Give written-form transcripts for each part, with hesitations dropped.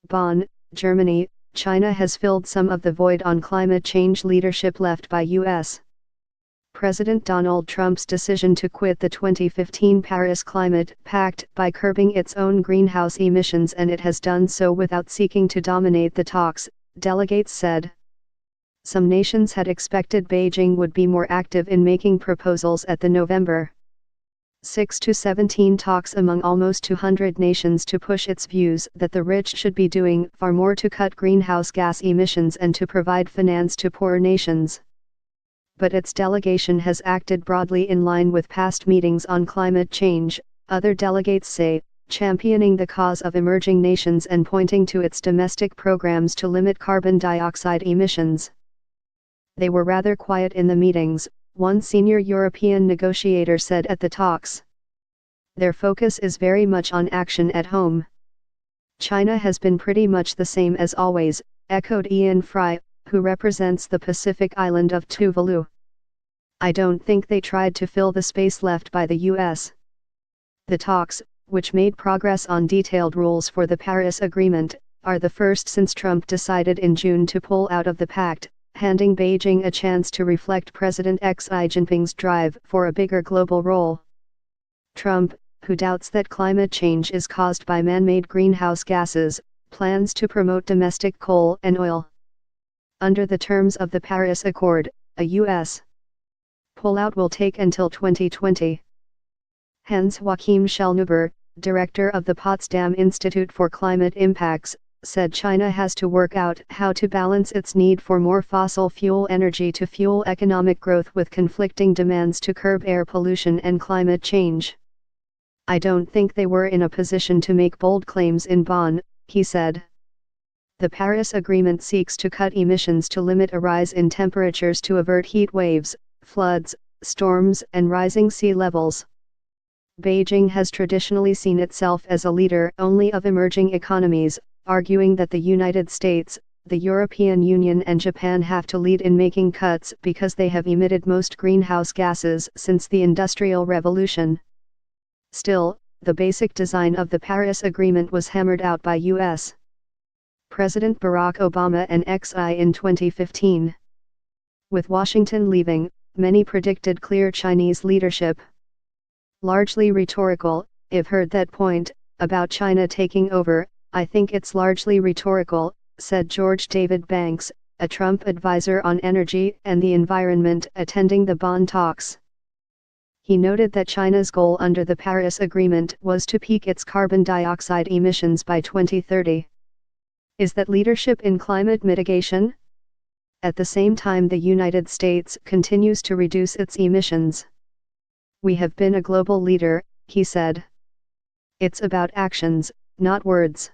Bonn, Germany, China has filled some of the void on climate change leadership left by U.S. President Donald Trump's decision to quit the 2015 Paris Climate Pact by curbing its own greenhouse emissions, and it has done so without seeking to dominate the talks, delegates said. Some nations had expected Beijing would be more active in making proposals at the November 6-17 talks among almost 200 nations to push its views that the rich should be doing far more to cut greenhouse gas emissions and to provide finance to poorer nations. But its delegation has acted broadly in line with past meetings on climate change, other delegates say, championing the cause of emerging nations and pointing to its domestic programs to limit carbon dioxide emissions. They were rather quiet in the meetings, one senior European negotiator said at the talks. Their focus is very much on action at home. China has been pretty much the same as always, echoed Ian Fry, who represents the Pacific island of Tuvalu. I don't think they tried to fill the space left by the U.S. The talks, which made progress on detailed rules for the Paris Agreement, are the first since Trump decided in June to pull out of the pact, handing Beijing a chance to reflect President Xi Jinping's drive for a bigger global role. Trump, who doubts that climate change is caused by man-made greenhouse gases, plans to promote domestic coal and oil. Under the terms of the Paris Accord, a U.S. pullout will take until 2020. Hans-Joachim Schellnhuber, director of the Potsdam Institute for Climate Impacts, said China has to work out how to balance its need for more fossil fuel energy to fuel economic growth with conflicting demands to curb air pollution and climate change. I don't think they were in a position to make bold claims in Bonn, he said. The Paris Agreement seeks to cut emissions to limit a rise in temperatures to avert heat waves, floods, storms, and rising sea levels. Beijing has traditionally seen itself as a leader only of emerging economies, arguing that the United States, the European Union and Japan have to lead in making cuts because they have emitted most greenhouse gases since the Industrial Revolution. Still, the basic design of the Paris Agreement was hammered out by U.S. President Barack Obama and Xi in 2015. With Washington leaving, many predicted clear Chinese leadership. Largely rhetorical, I've heard that point, about China taking over. I think it's largely rhetorical, said George David Banks, a Trump advisor on energy and the environment attending the Bonn talks. He noted that China's goal under the Paris Agreement was to peak its carbon dioxide emissions by 2030. Is that leadership in climate mitigation? At the same time, the United States continues to reduce its emissions. We have been a global leader, he said. It's about actions, not words.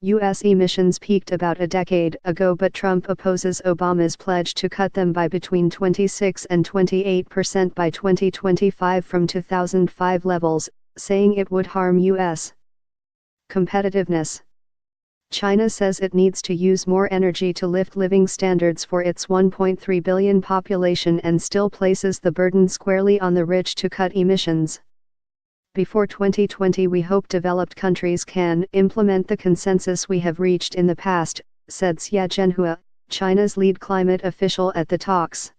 U.S. emissions peaked about a decade ago, but Trump opposes Obama's pledge to cut them by between 26 and 28% by 2025 from 2005 levels, saying it would harm U.S. competitiveness. China says it needs to use more energy to lift living standards for its 1.3 billion population and still places the burden squarely on the rich to cut emissions. Before 2020, we hope developed countries can implement the consensus we have reached in the past, said Xie Zhenhua, China's lead climate official at the talks.